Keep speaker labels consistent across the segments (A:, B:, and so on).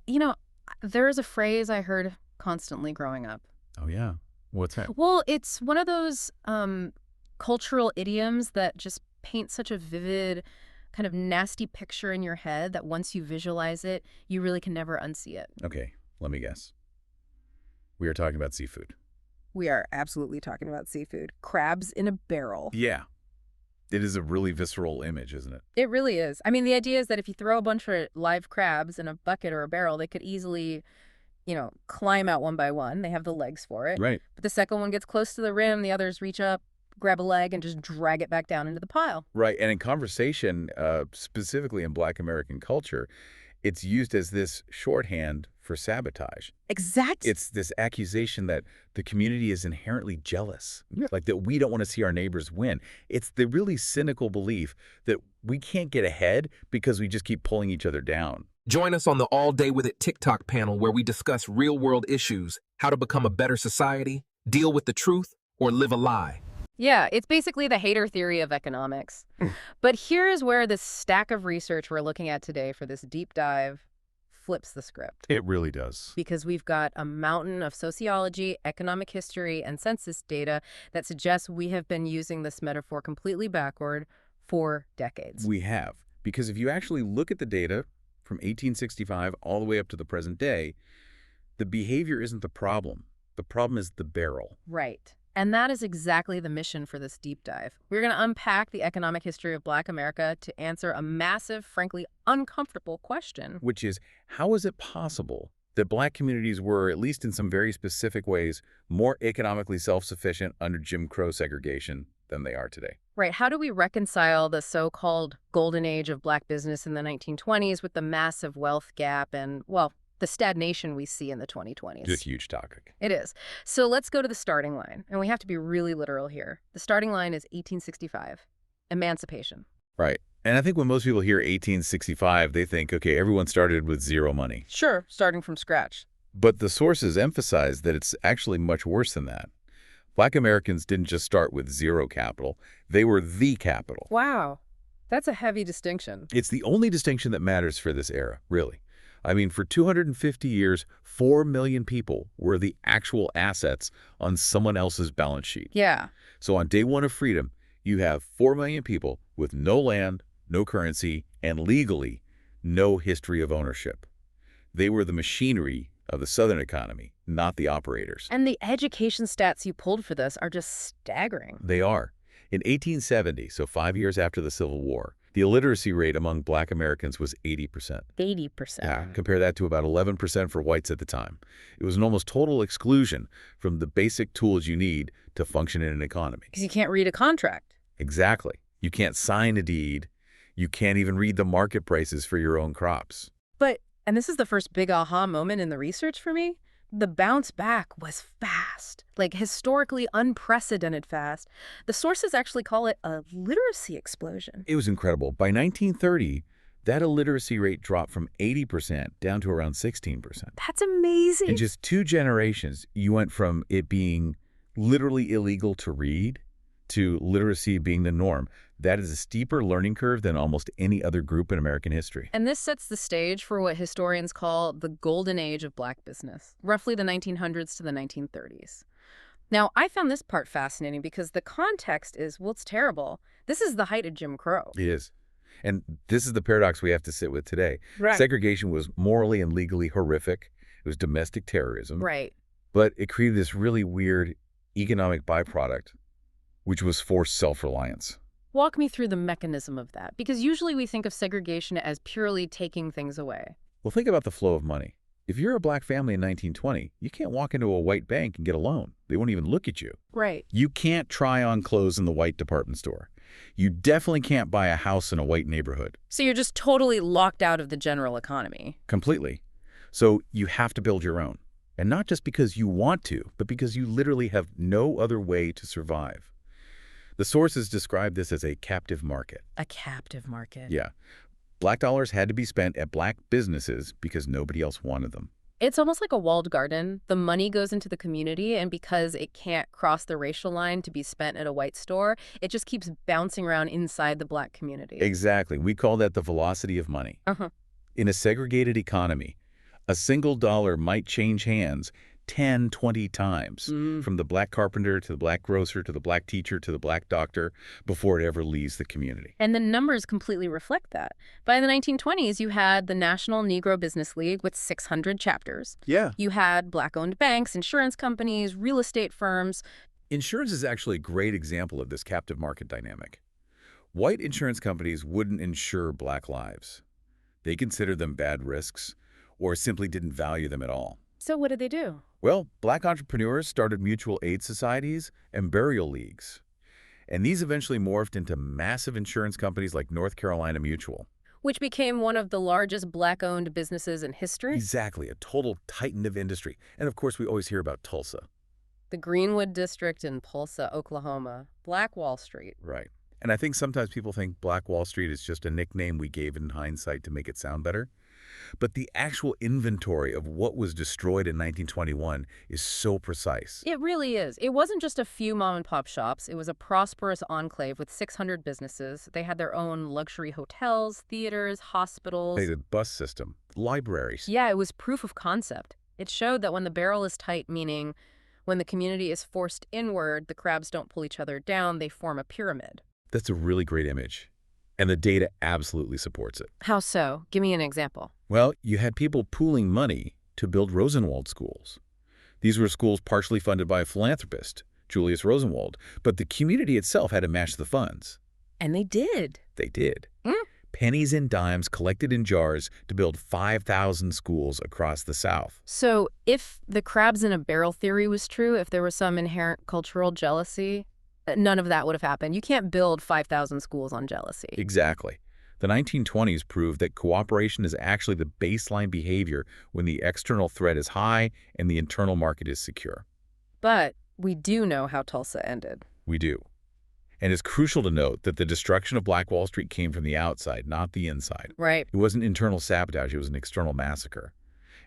A: You know, there is a phrase I heard constantly growing up.
B: Oh, yeah. What's that?
A: Well, it's one of those cultural idioms that just paint such a vivid, kind of nasty picture in your head that once you visualize it, you really can never unsee it.
B: Okay, let me guess. We are talking about seafood.
C: We are absolutely talking about seafood. Crabs in a barrel.
B: Yeah. It is a really visceral image, isn't it?
A: It really is. I mean, the idea is that if you throw a bunch of live crabs in a bucket or a barrel, they could easily, climb out one by one. They have the legs for it.
B: Right.
A: But the second one gets close to the rim, the others reach up, grab a leg, and just drag it back down into the pile.
B: Right. And in conversation, specifically in Black American culture, it's used as this shorthand for sabotage.
C: Exactly.
B: It's this accusation that the community is inherently jealous, like that we don't want to see our neighbors win. It's the really cynical belief that we can't get ahead because we just keep pulling each other down.
D: Join us on the All Day With It TikTok panel where we discuss real-world issues, how to become a better society, deal with the truth, or live a lie.
A: Yeah, it's basically the hater theory of economics. But here is where this stack of research we're looking at today for this deep dive flips the script.
B: It really does.
A: Because we've got a mountain of sociology, economic history, and census data that suggests we have been using this metaphor completely backward for decades.
B: We have. Because if you actually look at the data from 1865 all the way up to the present day, the behavior isn't the problem. The problem is the barrel.
A: Right. And that is exactly the mission for this deep dive. We're going to unpack the economic history of Black America to answer a massive, frankly, uncomfortable question.
B: Which is, how is it possible that Black communities were, at least in some very specific ways, more economically self-sufficient under Jim Crow segregation than they are today?
A: Right. How do we reconcile the so-called golden age of Black business in the 1920s with the massive wealth gap and, well, the stagnation we see in the 2020s?
B: It's a huge topic.
A: It is. So let's go to the starting line. And we have to be really literal here. The starting line is 1865, emancipation.
B: Right. And I think when most people hear 1865, they think, okay, everyone started with zero money.
C: Sure, starting from scratch.
B: But the sources emphasize that it's actually much worse than that. Black Americans didn't just start with zero capital. They were the capital.
C: Wow. That's a heavy distinction.
B: It's the only distinction that matters for this era, really. I mean, for 250 years, 4 million people were the actual assets on someone else's balance sheet.
C: Yeah.
B: So on day one of freedom, you have 4 million people with no land, no currency, and legally no history of ownership. They were the machinery of the Southern economy, not the operators.
A: And the education stats you pulled for this are just staggering.
B: They are. In 1870, so 5 years after the Civil War, the illiteracy rate among Black Americans was 80%.
A: 80%.
B: Yeah, compare that to about 11% for whites at the time. It was an almost total exclusion from the basic tools you need to function in an economy.
C: Because you can't read a contract.
B: Exactly. You can't sign a deed. You can't even read the market prices for your own crops.
C: But, and this is the first big aha moment in the research for me, the bounce back was fast, like historically unprecedented fast. The sources actually call it a literacy explosion.
B: It was incredible. By 1930, that illiteracy rate dropped from 80% down to around 16%.
C: That's amazing.
B: In just 2 generations, you went from it being literally illegal to read to literacy being the norm. That is a steeper learning curve than almost any other group in American history.
A: And this sets the stage for what historians call the golden age of Black business, roughly the 1900s to the 1930s. Now, I found this part fascinating because the context is, well, it's terrible. This is the height of Jim Crow.
B: It is. And this is the paradox we have to sit with today.
C: Right.
B: Segregation was morally and legally horrific. It was domestic terrorism.
A: Right.
B: But it created this really weird economic byproduct, which was forced self-reliance.
A: Walk me through the mechanism of that, because usually we think of segregation as purely taking things away.
B: Well, think about the flow of money. If you're a Black family in 1920, you can't walk into a white bank and get a loan. They won't even look at you.
C: Right.
B: You can't try on clothes in the white department store. You definitely can't buy a house in a white neighborhood.
A: So you're just totally locked out of the general economy.
B: Completely. So you have to build your own. And not just because you want to, but because you literally have no other way to survive. The sources describe this as a captive market.
A: A captive market.
B: Yeah. Black dollars had to be spent at Black businesses because nobody else wanted them.
A: It's almost like a walled garden. The money goes into the community, and because it can't cross the racial line to be spent at a white store, it just keeps bouncing around inside the Black community.
B: Exactly. We call that the velocity of money.
A: Uh-huh.
B: In a segregated economy, A single dollar might change hands 10, 20 times, from the black carpenter to the black grocer to the black teacher to the black doctor, before it ever leaves the community.
A: And the numbers completely reflect that. By the 1920s, you had the National Negro Business League with 600 chapters.
B: Yeah.
A: You had black-owned banks, insurance companies, real estate firms.
B: Insurance is actually a great example of this captive market dynamic. White insurance companies wouldn't insure black lives. They considered them bad risks or simply didn't value them at all.
A: So what did they do?
B: Well, black entrepreneurs started mutual aid societies and burial leagues. And these eventually morphed into massive insurance companies like North Carolina Mutual.
A: Which became one of the largest black-owned businesses in history?
B: Exactly, a total titan of industry. And of course, we always hear about Tulsa.
A: The Greenwood District in Tulsa, Oklahoma. BlackWallStreet.
B: Right. And I think sometimes people think BlackWallStreet is just a nickname we gave in hindsight to make it sound better. But the actual inventory of what was destroyed in 1921 is so precise.
A: It really is. It wasn't just a few mom-and-pop shops. It was a prosperous enclave with 600 businesses. They had their own luxury hotels, theaters, hospitals.
B: They had bus system, libraries.
A: Yeah, it was proof of concept. It showed that when the barrel is tight, meaning when the community is forced inward, the crabs don't pull each other down, they form a pyramid.
B: That's a really great image. And the data absolutely supports it.
A: How so? Give me an example.
B: Well, you had people pooling money to build Rosenwald schools. These were schools partially funded by a philanthropist, Julius Rosenwald, but the community itself had to match the funds.
A: And they did.
B: They did. Pennies and dimes collected in jars to build 5,000 schools across the South.
A: So if the crabs in a barrel theory was true, if there was some inherent cultural jealousy, none of that would have happened. You can't build 5,000 schools on jealousy.
B: Exactly. The 1920s proved that cooperation is actually the baseline behavior when the external threat is high and the internal market is secure.
A: But we do know how Tulsa ended.
B: We do. And it's crucial to note that the destruction of Black Wall Street came from the outside, not the inside.
A: Right.
B: It wasn't internal sabotage, it was an external massacre.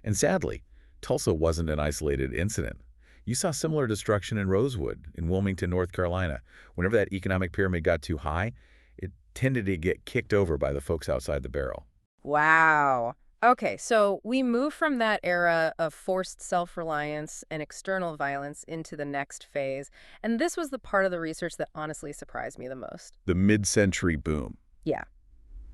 B: And sadly, Tulsa wasn't an isolated incident. You saw similar destruction in Rosewood, in Wilmington, North Carolina. Whenever that economic pyramid got too high, it tended to get kicked over by the folks outside the barrel.
A: Wow. Okay, so we move from that era of forced self-reliance and external violence into the next phase, and this was the part of the research that honestly surprised me the most.
B: The mid-century boom.
A: Yeah.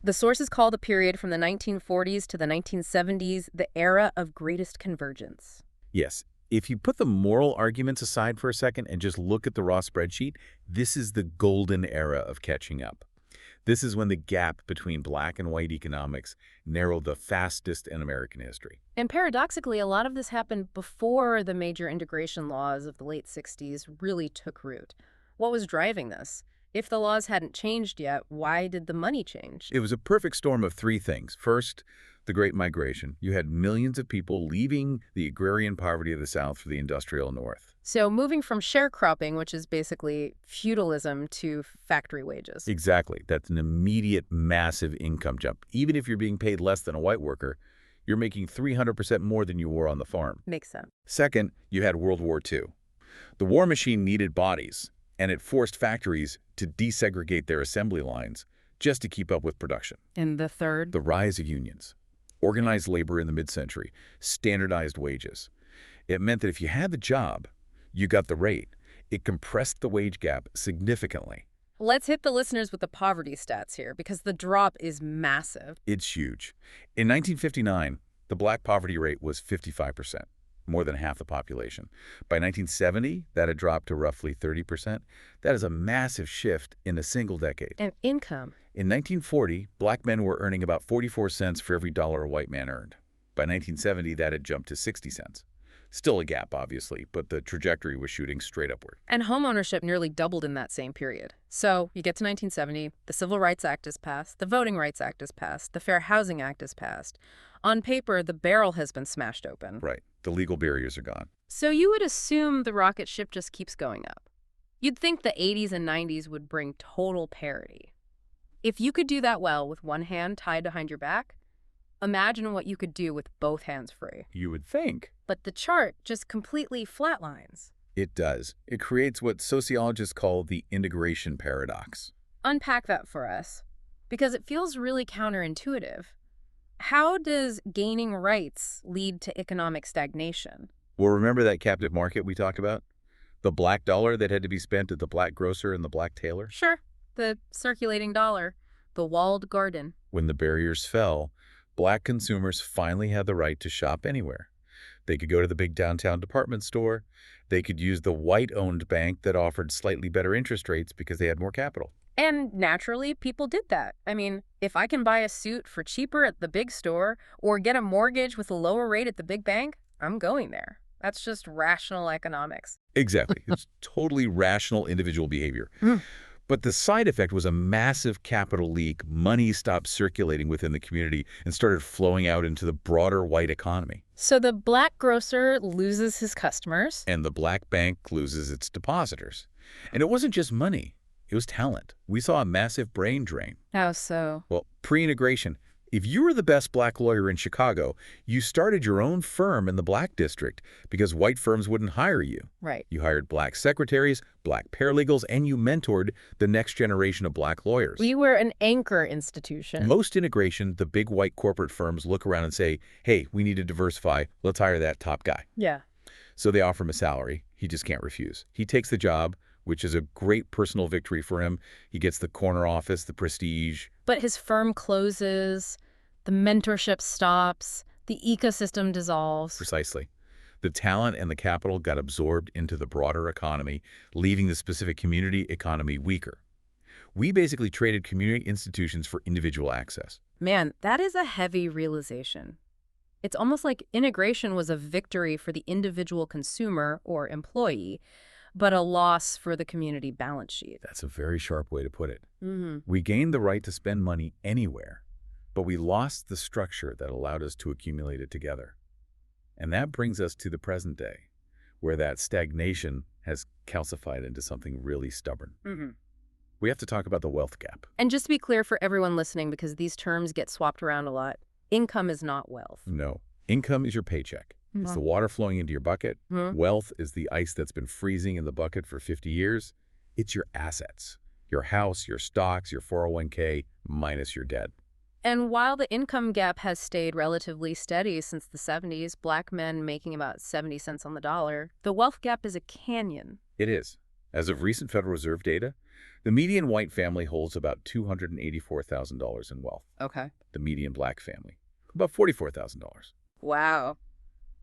A: The sources call the period from the 1940s to the 1970s the era of greatest convergence.
B: Yes. If you put the moral arguments aside for a second and just look at the raw spreadsheet, this is the golden era of catching up. This is when the gap between black and white economics narrowed the fastest in American history.
A: And paradoxically, a lot of this happened before the major integration laws of the late 60s really took root. What was driving this? If the laws hadn't changed yet, why did the money change?
B: It was a perfect storm of three things. First, the Great Migration. You had millions of people leaving the agrarian poverty of the South for the industrial North.
A: So moving from sharecropping, which is basically feudalism, to factory wages.
B: Exactly. That's an immediate, massive income jump. Even if you're being paid less than a white worker, you're making 300% more than you were on the farm.
A: Makes sense.
B: Second, you had World War II. The war machine needed bodies, and it forced factories to desegregate their assembly lines just to keep up with production.
A: And the third?
B: The rise of unions. Organized labor in the mid-century, standardized wages. It meant that if you had the job, you got the rate. It compressed the wage gap significantly.
A: Let's hit the listeners with the poverty stats here, because the drop is massive.
B: It's huge. In 1959, the black poverty rate was 55%, more than half the population. By 1970, that had dropped to roughly 30%. That is a massive shift in a single decade.
A: And income.
B: In 1940, black men were earning about 44 cents for every dollar a white man earned. By 1970, that had jumped to 60 cents. Still a gap, obviously, but the trajectory was shooting straight upward.
A: And homeownership nearly doubled in that same period. So you get to 1970, the Civil Rights Act is passed, the Voting Rights Act is passed, the Fair Housing Act is passed. On paper, the barrel has been smashed open.
B: Right. The legal barriers are gone.
A: So you would assume the rocket ship just keeps going up. You'd think the 80s and 90s would bring total parity. If you could do that well with one hand tied behind your back, imagine what you could do with both hands free.
B: You would think.
A: But the chart just completely flatlines.
B: It does. It creates what sociologists call the integration paradox.
A: Unpack that for us, because it feels really counterintuitive. how does gaining rights lead to economic stagnation?
B: Well, remember that captive market we talked about? The black dollar that had to be spent at the black grocer and the black tailor?
A: Sure, the circulating dollar, the walled garden.
B: When the barriers fell, black consumers finally had the right to shop anywhere. They could go to the big downtown department store. They could use the white-owned bank that offered slightly better interest rates because they had more capital.
A: And naturally, people did that. I mean, if I can buy a suit for cheaper at the big store or get a mortgage with a lower rate at the big bank, I'm going there. That's just rational economics.
B: Exactly. It's totally rational individual behavior.
A: Mm.
B: But the side effect was a massive capital leak. Money stopped circulating within the community and started flowing out into the broader white economy.
A: So the black grocer loses his customers.
B: And the black bank loses its depositors. And it wasn't just money. It was talent. We saw a massive brain drain.
A: How so?
B: Well, pre-integration, if you were the best black lawyer in Chicago, you started your own firm in the black district because white firms wouldn't hire you.
A: Right.
B: You hired black secretaries, black paralegals, and you mentored the next generation of black lawyers.
A: We were an anchor institution.
B: Most integration, the big white corporate firms look around and say, hey, we need to diversify. Let's hire that top guy.
A: Yeah.
B: So they offer him a salary. He just can't refuse. He takes the job, which is a great personal victory for him. He gets the corner office, the prestige.
A: But his firm closes, the mentorship stops, the ecosystem dissolves.
B: Precisely. The talent and the capital got absorbed into the broader economy, leaving the specific community economy weaker. We basically traded community institutions for individual access.
A: Man, that is a heavy realization. It's almost like integration was a victory for the individual consumer or employee, but a loss for the community balance sheet.
B: That's a very sharp way to put it.
A: Mm-hmm.
B: We gained the right to spend money anywhere, but we lost the structure that allowed us to accumulate it together. And that brings us to the present day, where that stagnation has calcified into something really stubborn.
A: Mm-hmm.
B: We have to talk about the wealth gap.
A: And just to be clear for everyone listening, because these terms get swapped around a lot, income is not wealth.
B: No. Income is your paycheck. It's the water flowing into your bucket.
A: Mm-hmm.
B: Wealth is the ice that's been freezing in the bucket for 50 years. It's your assets, your house, your stocks, your 401k, minus your debt.
A: And while the income gap has stayed relatively steady since the 70s, black men making about 70 cents on the dollar, the wealth gap is a canyon.
B: It is. As of recent Federal Reserve data, the median white family holds about $284,000 in wealth.
A: Okay.
B: The median black family, about $44,000.
A: Wow.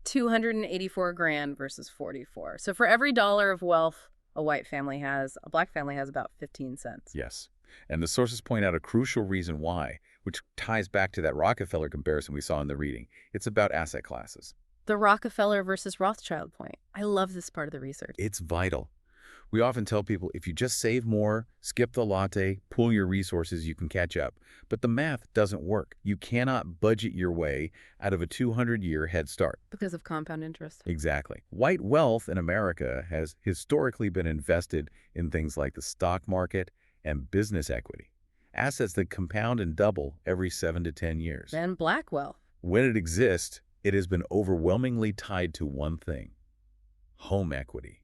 A: 284 grand versus 44. So for every dollar of wealth a white family has, a black family has about 15 cents.
B: Yes. And the sources point out a crucial reason why, which ties back to that Rockefeller comparison we saw in the reading. It's about asset classes.
A: The Rockefeller versus Rothschild point. I love this part of the research.
B: It's vital. We often tell people, if you just save more, skip the latte, pool your resources, you can catch up. But the math doesn't work. You cannot budget your way out of a 200-year head start.
A: Because of compound interest.
B: Exactly. White wealth in America has historically been invested in things like the stock market and business equity, assets that compound and double every 7 to 10 years.
A: And black wealth.
B: When it exists, it has been overwhelmingly tied to one thing: home equity.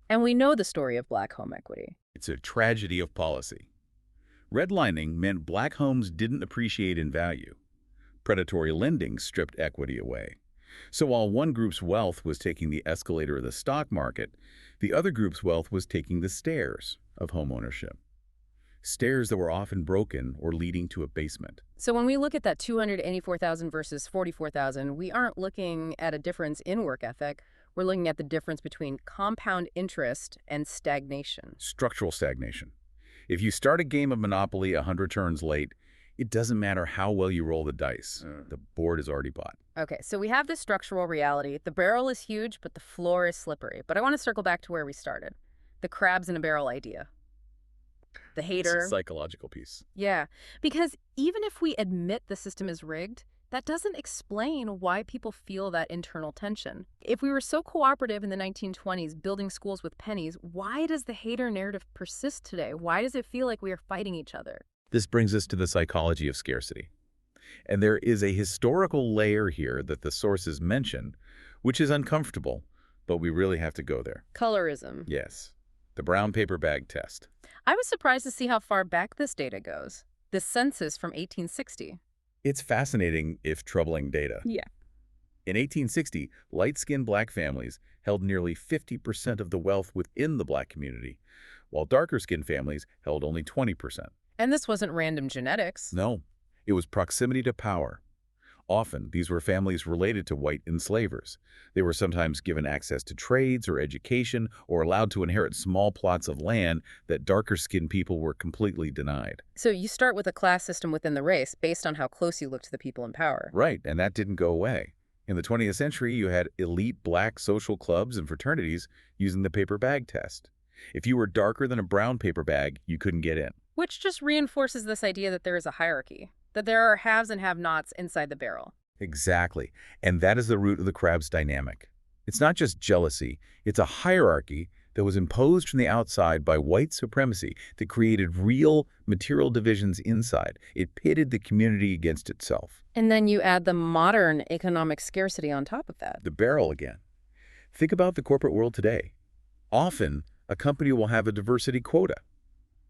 A: And we know the story of black home equity.
B: It's a tragedy of policy. Redlining meant black homes didn't appreciate in value. Predatory lending stripped equity away. So while one group's wealth was taking the escalator of the stock market, the other group's wealth was taking the stairs of homeownership. Stairs that were often broken or leading to a basement.
A: So when we look at that 284,000 versus 44,000, we aren't looking at a difference in work ethic. We're looking at the difference between compound interest and stagnation.
B: Structural stagnation. If you start a game of Monopoly 100 turns late, it doesn't matter how well you roll the dice. The board is already bought.
A: Okay, so we have this structural reality. The barrel is huge, but the floor is slippery. But I want to circle back to where we started. The crabs in a barrel idea. The hater.
B: It's a psychological piece.
A: Yeah, because even if we admit the system is rigged, that doesn't explain why people feel that internal tension. If we were so cooperative in the 1920s, building schools with pennies, why does the hater narrative persist today? Why does it feel like we are fighting each other?
B: This brings us to the psychology of scarcity. And there is a historical layer here that the sources mention, which is uncomfortable, but we really have to go there.
A: Colorism.
B: Yes. The brown paper bag test.
A: I was surprised to see how far back this data goes. The census from 1860.
B: It's fascinating, if troubling, data.
C: Yeah.
B: In 1860, light-skinned black families held nearly 50% of the wealth within the black community, while darker-skinned families held only 20%.
A: And this wasn't random genetics.
B: No, it was proximity to power. Often, these were families related to white enslavers. They were sometimes given access to trades or education or allowed to inherit small plots of land that darker-skinned people were completely denied.
A: So you start with a class system within the race based on how close you look to the people in power.
B: Right, and that didn't go away. In the 20th century, you had elite black social clubs and fraternities using the paper bag test. If you were darker than a brown paper bag, you couldn't get in.
A: Which just reinforces this idea that there is a hierarchy, that there are haves and have-nots inside the barrel.
B: Exactly. And that is the root of the crab's dynamic. It's not just jealousy, it's a hierarchy that was imposed from the outside by white supremacy that created real material divisions inside. It pitted the community against itself.
A: And then you add the modern economic scarcity on top of that.
B: The barrel again. Think about the corporate world today. Often, a company will have a diversity quota.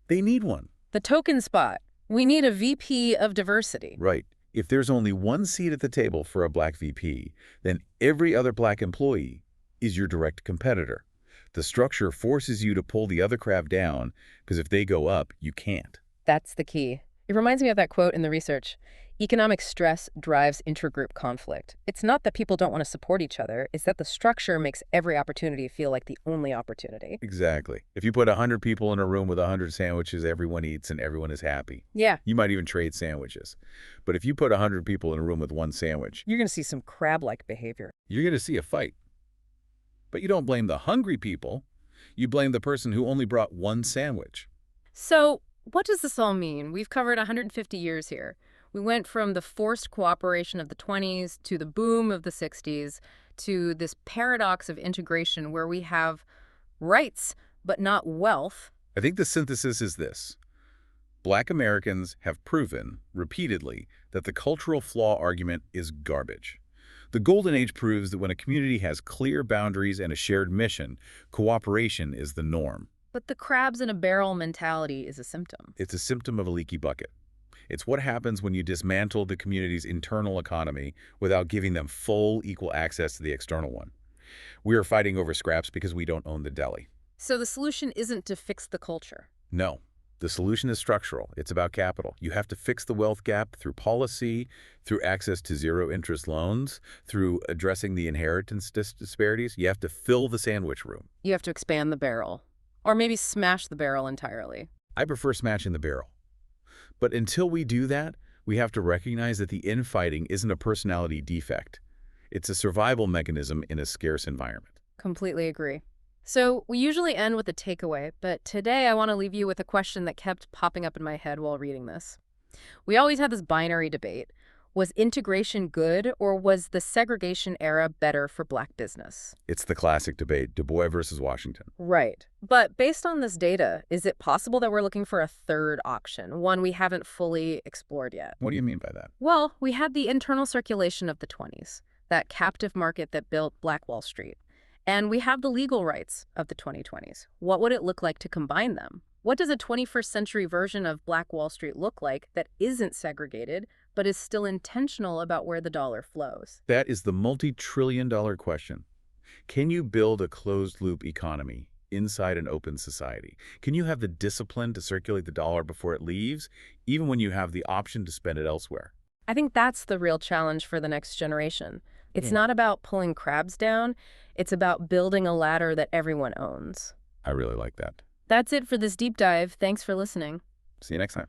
B: They need one.
A: The token spot. We need a VP of diversity.
B: Right. If there's only one seat at the table for a black VP, then every other black employee is your direct competitor. The structure forces you to pull the other crab down, because if they go up, you can't.
A: That's the key. It reminds me of that quote in the research. Economic stress drives intergroup conflict. It's not that people don't want to support each other, it's that the structure makes every opportunity feel like the only opportunity.
B: Exactly. If you put 100 people in a room with 100 sandwiches, everyone eats and everyone is happy.
A: Yeah.
B: You might even trade sandwiches. But if you put 100 people in a room with one sandwich,
A: You're going to see some crab-like behavior.
B: you're going to see a fight. But you don't blame the hungry people. You blame the person who only brought one sandwich.
A: So, what does this all mean? We've covered 150 years here. We went from the forced cooperation of the 20s to the boom of the 60s to this paradox of integration where we have rights but not wealth.
B: I think the synthesis is this. Black Americans have proven, repeatedly, that the cultural flaw argument is garbage. The Golden Age proves that when a community has clear boundaries and a shared mission, cooperation is the norm.
A: But the crabs in a barrel mentality is a symptom.
B: It's a symptom of a leaky bucket. It's what happens when you dismantle the community's internal economy without giving them full, equal access to the external one. We are fighting over scraps because we don't own the deli.
A: So the solution isn't to fix the culture.
B: No. The solution is structural. It's about capital. You have to fix the wealth gap through policy, through access to zero-interest loans, through addressing the inheritance disparities. You have to fill the sandwich room.
A: You have to expand the barrel. Or maybe smash the barrel entirely.
B: I prefer smashing the barrel. But until we do that, we have to recognize that the infighting isn't a personality defect. It's a survival mechanism in a scarce environment.
A: Completely agree. So we usually end with a takeaway, but today I want to leave you with a question that kept popping up in my head while reading this. We always had this binary debate. Was integration good, or was the segregation era better for black business?
B: It's the classic debate, Du Bois versus Washington.
A: Right. But based on this data, is it possible that we're looking for a third option, one we haven't fully explored yet?
B: What do you mean by that?
A: Well, we had the internal circulation of the 20s, that captive market that built BlackWallStreet. And we have the legal rights of the 2020s. What would it look like to combine them? What does a 21st century version of BlackWallStreet look like that isn't segregated, but is still intentional about where the dollar flows?
B: That is the multi-trillion-dollar question. Can you build a closed-loop economy inside an open society? Can you have the discipline to circulate the dollar before it leaves, even when you have the option to spend it elsewhere?
A: I think that's the real challenge for the next generation. It's not about pulling crabs down. It's about building a ladder that everyone owns.
B: I really like that.
A: That's it for this deep dive. Thanks for listening.
B: See you next time.